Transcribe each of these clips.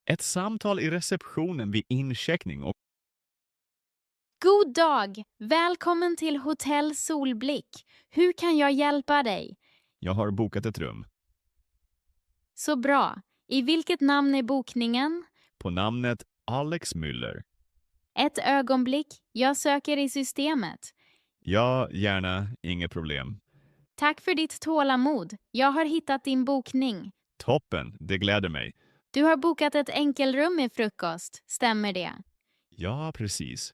Ett samtal i receptionen vid incheckning och God dag! Välkommen till Hotell Solblick. Hur kan jag hjälpa dig? jag har bokat ett rum. Så bra. I vilket namn är bokningen? På namnet Alex Müller. Ett ögonblick. Jag söker i systemet. Ja, gärna, inget problem. Tack för ditt tålamod. Jag har hittat din bokning. Toppen, det gläder mig. Du har bokat ett enkelrum med frukost. Stämmer det? Ja, precis.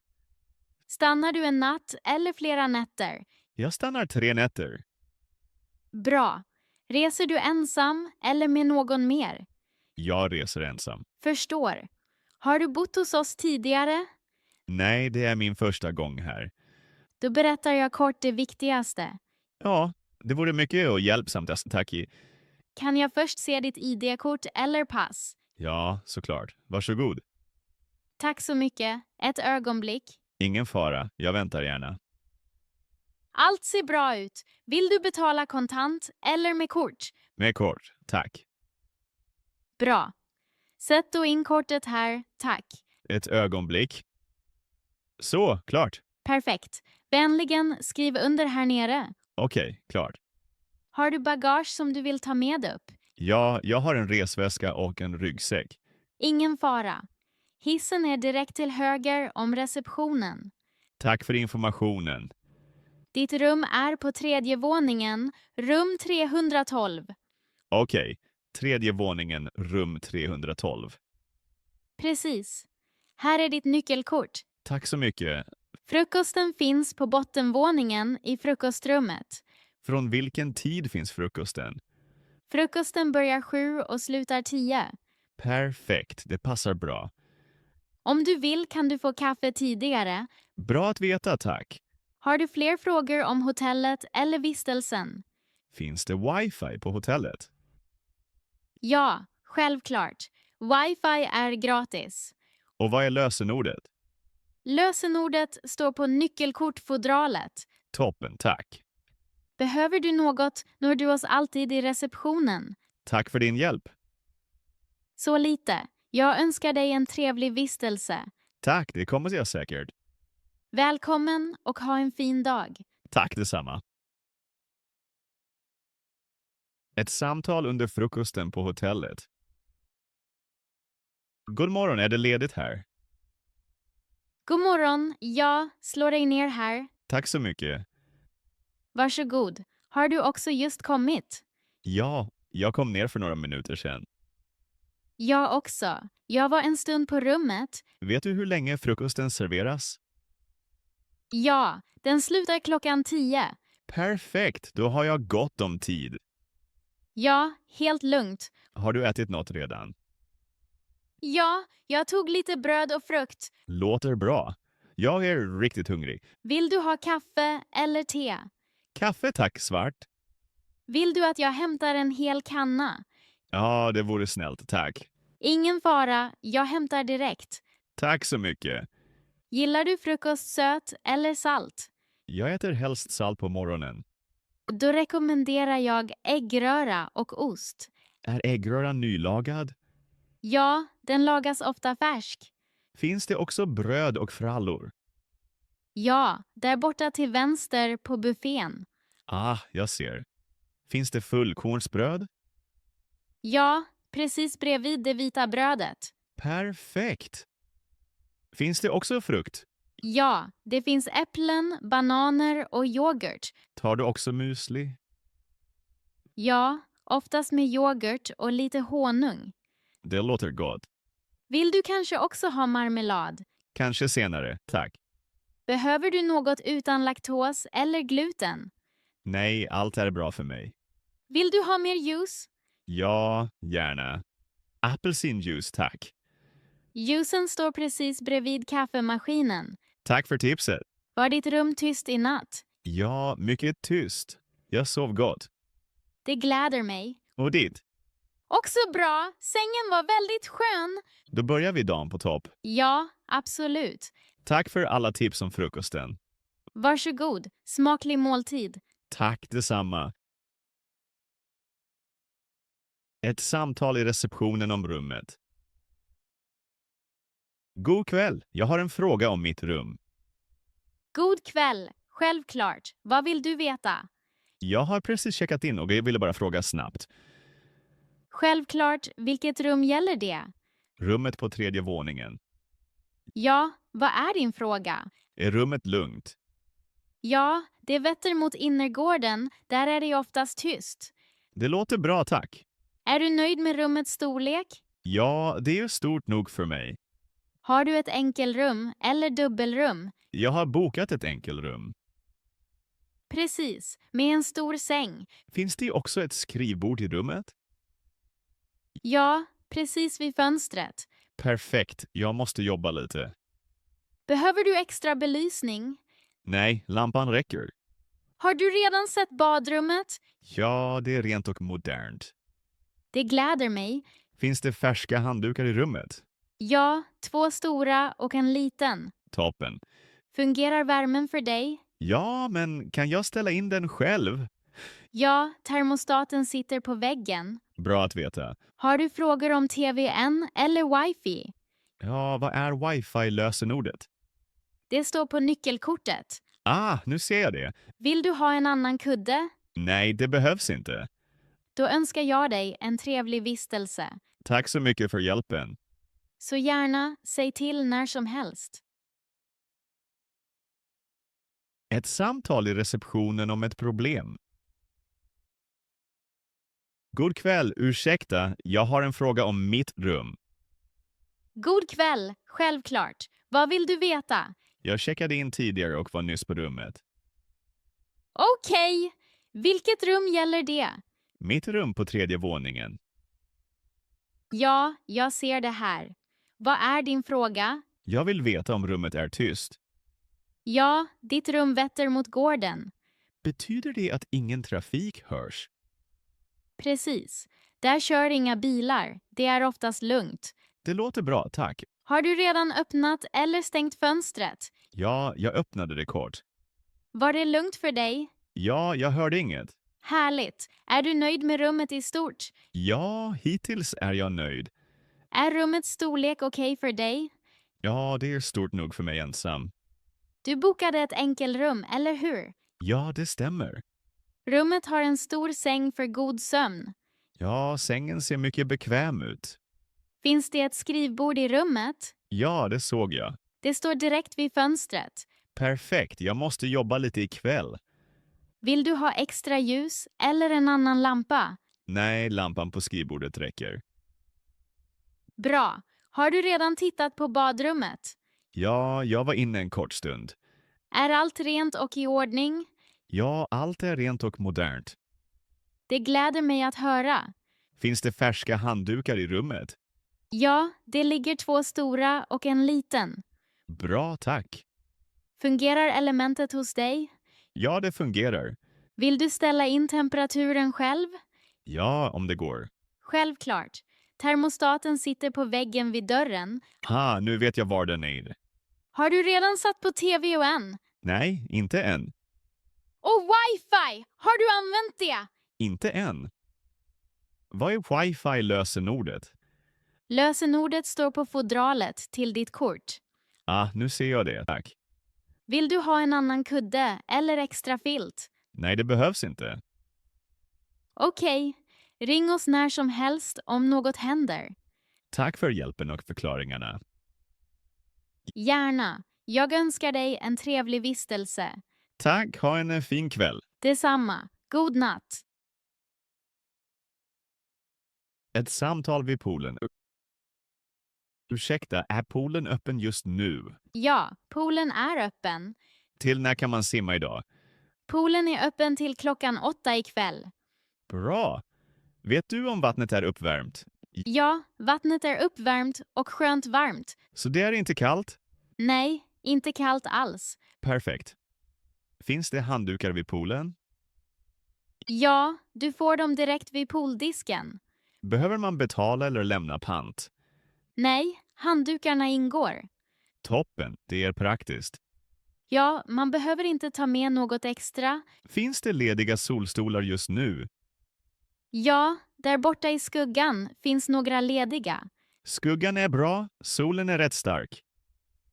Stannar du en natt eller flera nätter? Jag stannar 3 nätter. Bra. Reser du ensam eller med någon mer? Jag reser ensam. Förstår. Har du bott hos oss tidigare? Nej, det är min första gång här. Då berättar jag kort det viktigaste. Ja, det vore mycket och hjälpsamt, tack. Kan jag först se ditt ID-kort eller pass? Ja, såklart. Varsågod. Tack så mycket. Ett ögonblick. Ingen fara, jag väntar gärna. Allt ser bra ut. Vill du betala kontant eller med kort? Med kort, tack. Bra. Sätt då in kortet här. Tack. Ett ögonblick. Så, klart. Perfekt. Vänligen skriv under här nere. Okej, klart. Har du bagage som du vill ta med upp? Ja, jag har en resväska och en ryggsäck. Ingen fara. Hissen är direkt till höger om receptionen. Tack för informationen. Ditt rum är på 3:e våningen, rum 312. Okej, 3:e våningen, rum 312. Precis. Här är ditt nyckelkort. Tack så mycket. Frukosten finns på bottenvåningen i frukostrummet. Från vilken tid finns frukosten? Frukosten börjar 7 och slutar 10. Perfekt, det passar bra. Om du vill kan du få kaffe tidigare. Bra att veta, tack. Har du fler frågor om hotellet eller vistelsen? Finns det wifi på hotellet? Ja, självklart. Wifi är gratis. Och vad är lösenordet? Lösenordet står på nyckelkortfodralet. Toppen, tack. Behöver du något når du oss alltid i receptionen. Tack för din hjälp. Så lite. Jag önskar dig en trevlig vistelse. Tack, det kommer jag säkert. Välkommen och ha en fin dag. Tack detsamma. Ett samtal under frukosten på hotellet. God morgon, är det ledigt här? God morgon. Ja, slå dig ner här. Tack så mycket. Varsågod. Har du också just kommit? Ja, jag kom ner för några minuter sedan. Jag också. Jag var en stund på rummet. Vet du hur länge frukosten serveras? Ja, den slutar klockan 10. Perfekt, då har jag gott om tid. Ja, helt lugnt. Har du ätit något redan? Ja, jag tog lite bröd och frukt. Låter bra. Jag är riktigt hungrig. Vill du ha kaffe eller te? Kaffe tack, svart. Vill du att jag hämtar en hel kanna? Ja, det vore snällt, tack. Ingen fara, jag hämtar direkt. Tack så mycket. Gillar du frukost söt eller salt? Jag äter helst salt på morgonen. Då rekommenderar jag äggröra och ost. Är äggröran nylagad? Ja, den lagas ofta färsk. Finns det också bröd och frallor? Ja, där borta till vänster på buffén. Ah, jag ser. Finns det fullkornsbröd? Ja, precis bredvid det vita brödet. Perfekt! Finns det också frukt? Ja, det finns äpplen, bananer och yoghurt. Tar du också müsli? Ja, oftast med yoghurt och lite honung. Det låter gott. Vill du kanske också ha marmelad? Kanske senare, tack. Behöver du något utan laktos eller gluten? Nej, allt är bra för mig. Vill du ha mer juice? Ja, gärna. Apelsinjuice, tack. Juicen står precis bredvid kaffemaskinen. Tack för tipset. Var ditt rum tyst i natt? Ja, mycket tyst. Jag sov gott. Det gläder mig. Och ditt? Också bra. Sängen var väldigt skön. Då börjar vi dagen på topp. Ja, absolut. Tack för alla tips om frukosten. Varsågod. Smaklig måltid. Tack detsamma. Ett samtal i receptionen om rummet. God kväll, jag har en fråga om mitt rum. God kväll. Självklart. Vad vill du veta? Jag har precis checkat in och jag ville bara fråga snabbt. Självklart. Vilket rum gäller det? Rummet på 3:e våningen. Ja, vad är din fråga? Är rummet lugnt? Ja, det vetter mot innergården. Där är det oftast tyst. Det låter bra, tack. Är du nöjd med rummets storlek? Ja, det är stort nog för mig. Har du ett enkelrum eller dubbelrum? Jag har bokat ett enkelrum. Precis, med en stor säng. Finns det också ett skrivbord i rummet? Ja, precis vid fönstret. Perfekt, jag måste jobba lite. Behöver du extra belysning? Nej, lampan räcker. Har du redan sett badrummet? Ja, det är rent och modernt. Det gläder mig. Finns det färska handdukar i rummet? Ja, 2 stora och en liten. Toppen. Fungerar värmen för dig? Ja, men kan jag ställa in den själv? Ja, termostaten sitter på väggen. Bra att veta. Har du frågor om TVN eller wifi? Ja, vad är wifi-lösenordet? Det står på nyckelkortet. Ah, nu ser jag det. Vill du ha en annan kudde? Nej, det behövs inte. Då önskar jag dig en trevlig vistelse. Tack så mycket för hjälpen. Så gärna, säg till när som helst. Ett samtal i receptionen om ett problem. God kväll, ursäkta, jag har en fråga om mitt rum. God kväll, självklart. Vad vill du veta? Jag checkade in tidigare och var nyss på rummet. Okej, vilket rum gäller det? Mitt rum på 3:e våningen. Ja, jag ser det här. Vad är din fråga? Jag vill veta om rummet är tyst. Ja, ditt rum vetter mot gården. Betyder det att ingen trafik hörs? Precis. Där kör inga bilar. Det är oftast lugnt. Det låter bra, tack. Har du redan öppnat eller stängt fönstret? Ja, jag öppnade det kort. Var det lugnt för dig? Ja, jag hörde inget. Härligt. Är du nöjd med rummet i stort? Ja, hittills är jag nöjd. Är rummets storlek okej för dig? Ja, det är stort nog för mig ensam. Du bokade ett enkelrum, eller hur? Ja, det stämmer. Rummet har en stor säng för god sömn. Ja, sängen ser mycket bekväm ut. Finns det ett skrivbord i rummet? Ja, det såg jag. Det står direkt vid fönstret. Perfekt, jag måste jobba lite ikväll. Vill du ha extra ljus eller en annan lampa? Nej, lampan på skrivbordet räcker. Bra. Har du redan tittat på badrummet? Ja, jag var inne en kort stund. Är allt rent och i ordning? Ja, allt är rent och modernt. Det gläder mig att höra. Finns det färska handdukar i rummet? Ja, det ligger 2 stora och en liten. Bra, tack. Fungerar elementet hos dig? Ja, det fungerar. Vill du ställa in temperaturen själv? Ja, om det går. Självklart. Termostaten sitter på väggen vid dörren. Nu vet jag var den är. Har du redan satt på TVN? Nej, inte än. Och wifi! Har du använt det? Inte än. Vad är wifi-lösenordet? Lösenordet står på fodralet till ditt kort. Nu ser jag det, tack. Vill du ha en annan kudde eller extra filt? Nej, det behövs inte. Okej. Ring oss när som helst om något händer. Tack för hjälpen och förklaringarna. Gärna. Jag önskar dig en trevlig vistelse. Tack, ha en fin kväll. Detsamma. God natt. Ett samtal vid poolen. Ursäkta, är poolen öppen just nu? Ja, poolen är öppen. Till när kan man simma idag? Poolen är öppen till klockan 8 ikväll. Bra! Vet du om vattnet är uppvärmt? Ja, vattnet är uppvärmt och skönt varmt. Så det är inte kallt? Nej, inte kallt alls. Perfekt. Finns det handdukar vid poolen? Ja, du får dem direkt vid pooldisken. Behöver man betala eller lämna pant? Nej, handdukarna ingår. Toppen, det är praktiskt. Ja, man behöver inte ta med något extra. Finns det lediga solstolar just nu? Ja, där borta i skuggan finns några lediga. Skuggan är bra, solen är rätt stark.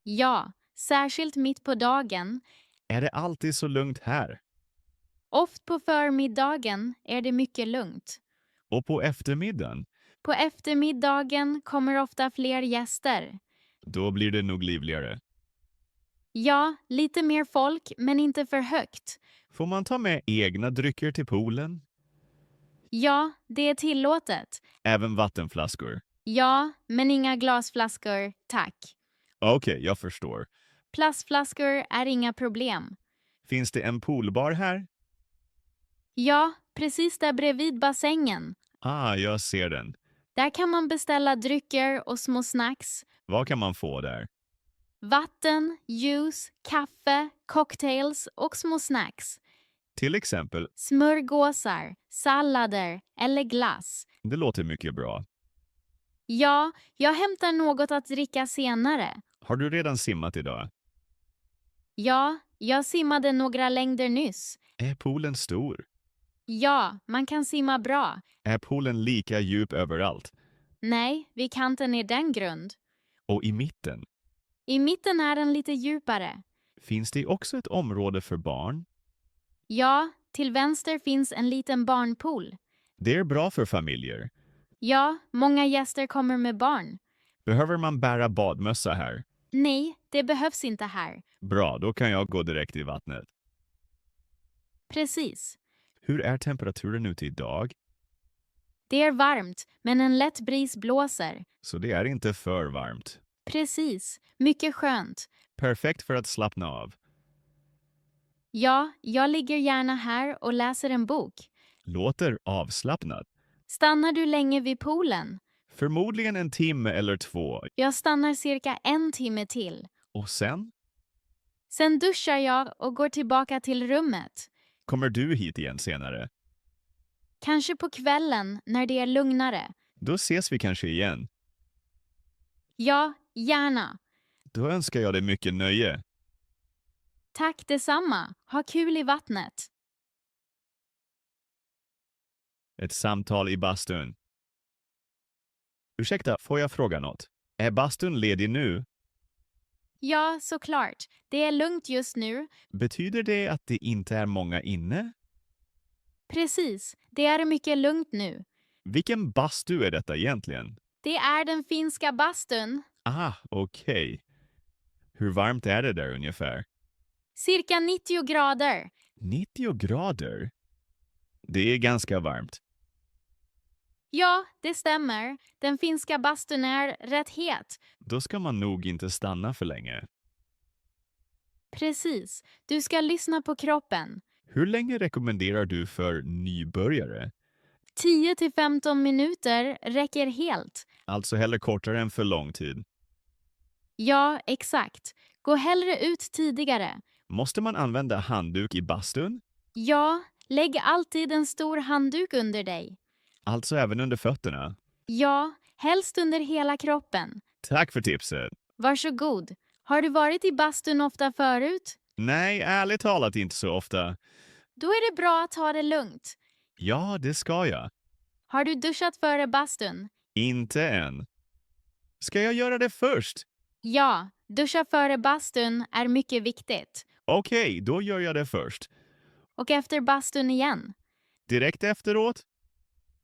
Ja, särskilt mitt på dagen. Är det alltid så lugnt här? Oft på förmiddagen är det mycket lugnt. Och på eftermiddagen? På eftermiddagen kommer ofta fler gäster. Då blir det nog livligare. Ja, lite mer folk, men inte för högt. Får man ta med egna drycker till poolen? Ja, det är tillåtet. Även vattenflaskor? Ja, men inga glasflaskor, tack. Okej, jag förstår. Plastflaskor är inga problem. Finns det en poolbar här? Ja, precis där bredvid bassängen. Jag ser den. Där kan man beställa drycker och små snacks. Vad kan man få där? Vatten, juice, kaffe, cocktails och små snacks. Till exempel, Smörgåsar, sallader eller glass. det låter mycket bra. Ja, jag hämtar något att dricka senare. Har du redan simmat idag? Ja, jag simmade några längder nyss. Är poolen stor? Ja, man kan simma bra. Är poolen lika djup överallt? Nej, vid kanten är den grund. Och i mitten? I mitten är den lite djupare. Finns det också ett område för barn? Ja, till vänster finns en liten barnpool. Det är bra för familjer. Ja, många gäster kommer med barn. Behöver man bära badmössa här? Nej, det behövs inte här. Bra, då kan jag gå direkt i vattnet. Precis. Hur är temperaturen ute idag? Det är varmt, men en lätt bris blåser. Så det är inte för varmt. Precis. Mycket skönt. Perfekt för att slappna av. Ja, jag ligger gärna här och läser en bok. Låter avslappnat. Stannar du länge vid poolen? Förmodligen en timme eller 2. Jag stannar cirka 1 timme till. Och sen? Sen duschar jag och går tillbaka till rummet. Kommer du hit igen senare? Kanske på kvällen när det är lugnare. Då ses vi kanske igen. Ja, gärna. Då önskar jag dig mycket nöje. Tack detsamma. Ha kul i vattnet. Ett samtal i bastun. Ursäkta, får jag fråga något? Är bastun ledig nu? Ja, såklart. Det är lugnt just nu. Betyder det att det inte är många inne? Precis. Det är mycket lugnt nu. Vilken bastu är detta egentligen? Det är den finska bastun. Okej. Hur varmt är det där ungefär? Cirka 90 grader. 90 grader? Det är ganska varmt. Ja, det stämmer. Den finska bastun är rätt het. Då ska man nog inte stanna för länge. Precis. Du ska lyssna på kroppen. Hur länge rekommenderar du för nybörjare? 10-15 minuter räcker helt. Alltså hellre kortare än för lång tid. Ja, exakt. Gå hellre ut tidigare. Måste man använda handduk i bastun? Ja, lägg alltid en stor handduk under dig. Alltså även under fötterna? Ja, helst under hela kroppen. Tack för tipset. Varsågod. Har du varit i bastun ofta förut? Nej, ärligt talat inte så ofta. Då är det bra att ta det lugnt. Ja, det ska jag. Har du duschat före bastun? Inte än. Ska jag göra det först? Ja, duscha före bastun är mycket viktigt. Okej, då gör jag det först. Och efter bastun igen. Direkt efteråt?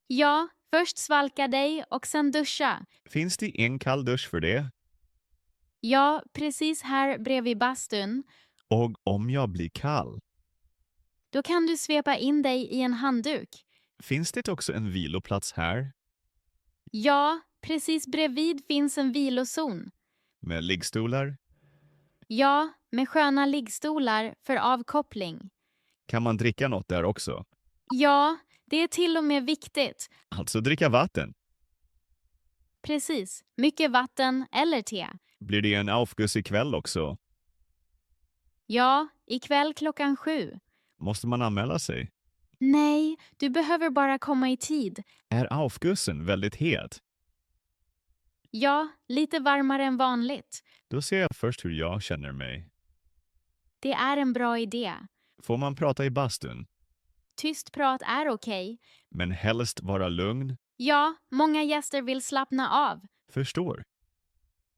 Ja, först svalka dig och sen duscha. Finns det en kall dusch för det? Ja, precis här bredvid bastun. Och om jag blir kall? Då kan du svepa in dig i en handduk. Finns det också en viloplats här? Ja, precis bredvid finns en vilozon. Med liggstolar? Ja, med sköna liggstolar för avkoppling. Kan man dricka något där också? Ja, det är till och med viktigt. Alltså dricka vatten. Precis, mycket vatten eller te. Blir det en aufguss ikväll också? Ja, ikväll 7:00. Måste man anmäla sig? Nej, du behöver bara komma i tid. Är aufgussen väldigt het? Ja, lite varmare än vanligt. Då ser jag först hur jag känner mig. Det är en bra idé. Får man prata i bastun? Tyst prat är okej. Men helst vara lugn? Ja, många gäster vill slappna av. Förstår.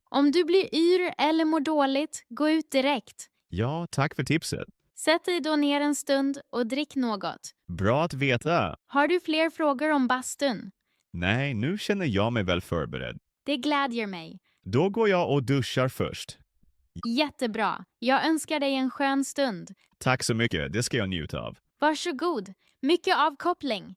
Om du blir yr eller mår dåligt, gå ut direkt. Ja, tack för tipset. Sätt dig då ner en stund och drick något. Bra att veta. Har du fler frågor om bastun? Nej, nu känner jag mig väl förberedd. Det glädjer mig. Då går jag och duschar först. Jättebra. Jag önskar dig en skön stund. Tack så mycket, det ska jag njuta av. Varsågod. Mycket avkoppling.